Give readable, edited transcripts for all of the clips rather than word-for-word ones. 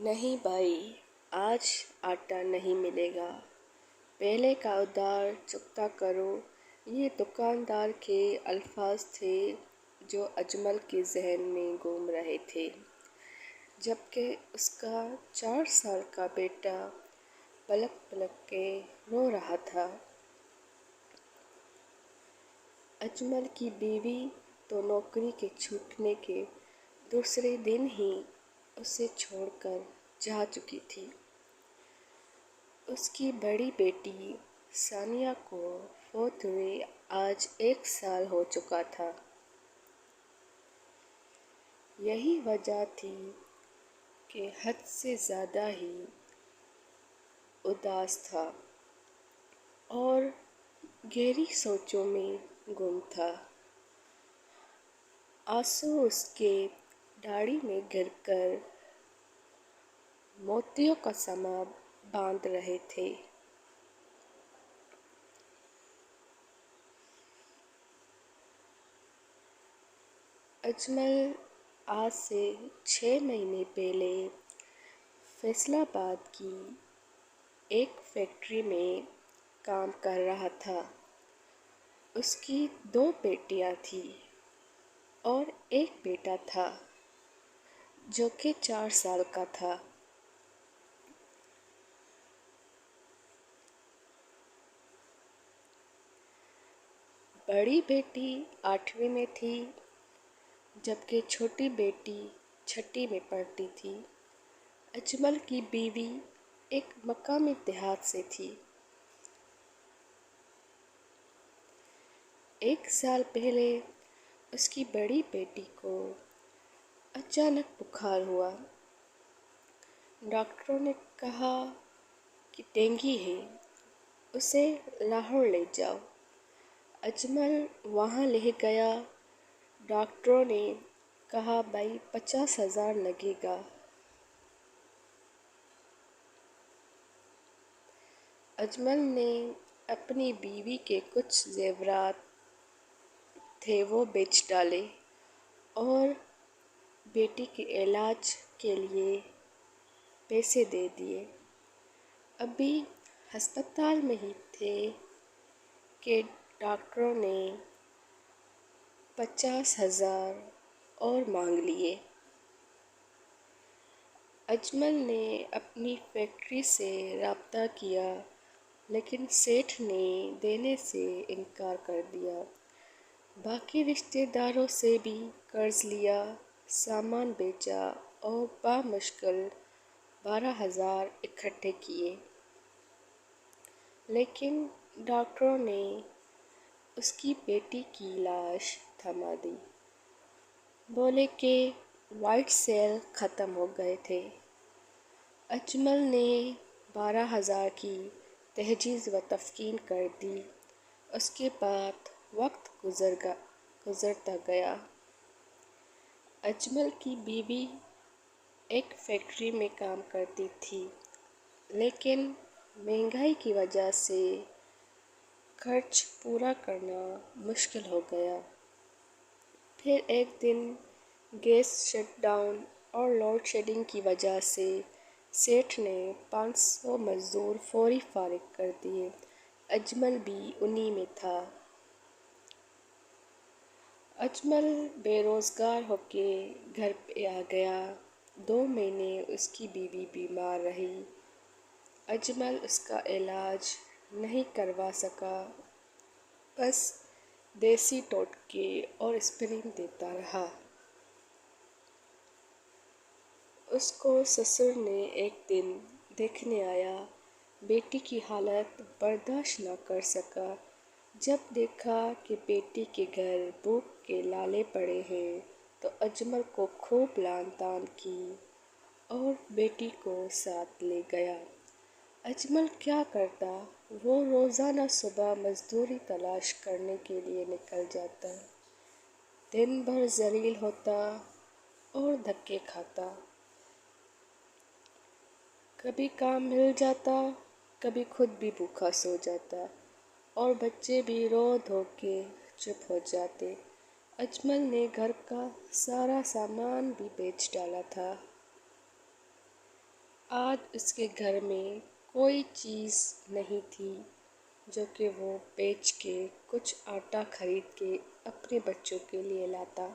نہیں بھائی، آج آٹا نہیں ملے گا۔ پہلے کا ادھار چکتا کرو۔ یہ دکاندار کے الفاظ تھے جو اجمل کے ذہن میں گھوم رہے تھے، جبکہ اس کا 4 سال کا بیٹا پلک پلک کے رو رہا تھا۔ اجمل کی بیوی تو نوکری کے چھوٹنے کے دوسرے دن ہی اسے چھوڑ کر جا چکی تھی۔ اس کی بڑی بیٹی ثانیہ کو فوت ہوئے آج 1 سال ہو چکا تھا۔ یہی وجہ تھی کہ حد سے زیادہ ہی اداس تھا اور گہری سوچوں میں گم تھا۔ آنسو اس کے داڑھی میں گر کر موتیوں کا سما باندھ رہے تھے۔ اجمل آج سے 6 مہینے پہلے فیصل آباد کی ایک فیکٹری میں کام کر رہا تھا۔ اس کی 2 بیٹیاں تھیں اور ایک بیٹا تھا جو کہ 4 سال کا تھا۔ بڑی بیٹی 8ویں میں تھی جبکہ چھوٹی بیٹی 6ٹھی میں پڑھتی تھی۔ اجمل کی بیوی ایک مقامی دیہات سے تھی۔ 1 سال پہلے اس کی بڑی بیٹی کو اچانک بخار ہوا۔ ڈاکٹروں نے کہا کہ ڈینگی ہے، اسے لاہور لے جاؤ۔ اجمل وہاں لے گیا۔ ڈاکٹروں نے کہا بھائی 50,000 لگے گا۔ اجمل نے اپنی بیوی کے کچھ زیورات تھے وہ بیچ ڈالے اور بیٹی کے علاج کے لیے پیسے دے دیے۔ ابھی ہسپتال میں ہی تھے کہ ڈاکٹروں نے 50,000 اور مانگ لیے۔ اجمل نے اپنی فیکٹری سے رابطہ کیا لیکن سیٹھ نے دینے سے انکار کر دیا۔ باقی رشتہ داروں سے بھی قرض لیا، سامان بیچا اور بامشکل 12,000 اکٹھے کیے۔ لیکن ڈاکٹروں نے اس کی بیٹی کی لاش تھما دی۔ بولے کہ وائٹ سیل ختم ہو گئے تھے۔ اجمل نے 12,000 کی تجہیز و تفکین کر دی۔ اس کے بعد وقت گزرتا گیا۔ اجمل کی بیوی ایک فیکٹری میں کام کرتی تھی لیکن مہنگائی کی وجہ سے خرچ پورا کرنا مشکل ہو گیا۔ پھر ایک دن گیس شٹ ڈاؤن اور لوڈ شیڈنگ کی وجہ سے سیٹھ نے 500 مزدور فوری فارغ کر دیے۔ اجمل بھی انہی میں تھا۔ اجمل بے روزگار ہو کے گھر پہ آ گیا۔ 2 مہینے اس کی بیوی بیمار رہی۔ اجمل اس کا علاج نہیں کروا سکا، بس دیسی ٹوٹکے اور اسپرین دیتا رہا۔ اس کو سسر نے ایک دن دیکھنے آیا۔ بیٹی کی حالت برداشت نہ کر سکا۔ جب دیکھا کہ بیٹی کے گھر بھوک کے لالے پڑے ہیں تو اجمل کو خوب لعن طعن کی اور بیٹی کو ساتھ لے گیا۔ اجمل کیا کرتا؟ وہ روزانہ صبح مزدوری تلاش کرنے کے لیے نکل جاتا، دن بھر ذلیل ہوتا اور دھکے کھاتا۔ کبھی کام مل جاتا، کبھی خود بھی بھوکا سو جاتا اور بچے بھی رو دھو کے چپ ہو جاتے۔ اجمل نے گھر کا سارا سامان بھی بیچ ڈالا تھا۔ آج اس کے گھر میں کوئی چیز نہیں تھی جو کہ وہ بیچ کے کچھ آٹا خرید کے اپنے بچوں کے لیے لاتا۔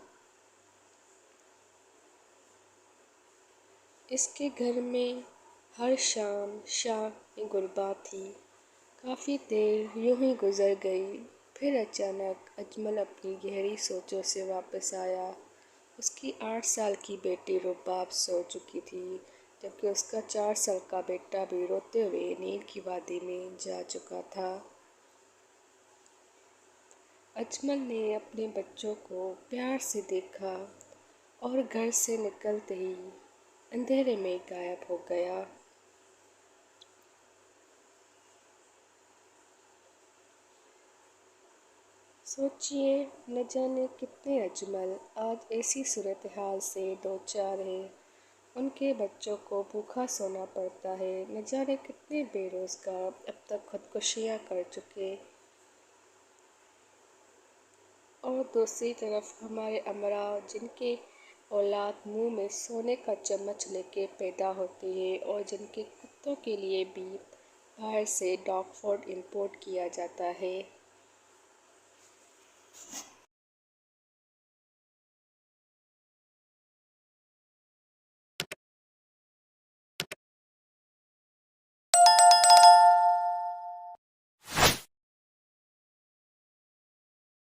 اس کے گھر میں ہر شام شام غربا تھی۔ کافی دیر یوں ہی گزر گئی، پھر اچانک اجمل اپنی گہری سوچوں سے واپس آیا۔ اس کی 8 سال کی بیٹی رباب سو چکی تھی، جبکہ اس کا 4 سال کا بیٹا بھی روتے ہوئے نیند کی وادی میں جا چکا تھا۔ اجمل نے اپنے بچوں کو پیار سے دیکھا اور گھر سے نکلتے ہی اندھیرے میں غائب ہو گیا۔ سوچیے، نہ جانے کتنے اجمل آج ایسی صورتحال سے دوچار ہیں۔ ان کے بچوں کو بھوکا سونا پڑتا ہے۔ نہ جانے کتنے بے روزگار اب تک خودکشیاں کر چکے۔ اور دوسری طرف ہمارے امراء جن کے اولاد منہ میں سونے کا چمچ لے کے پیدا ہوتی ہے اور جن کے کتوں کے لیے بھی باہر سے ڈاگ فوڈ امپورٹ کیا جاتا ہے۔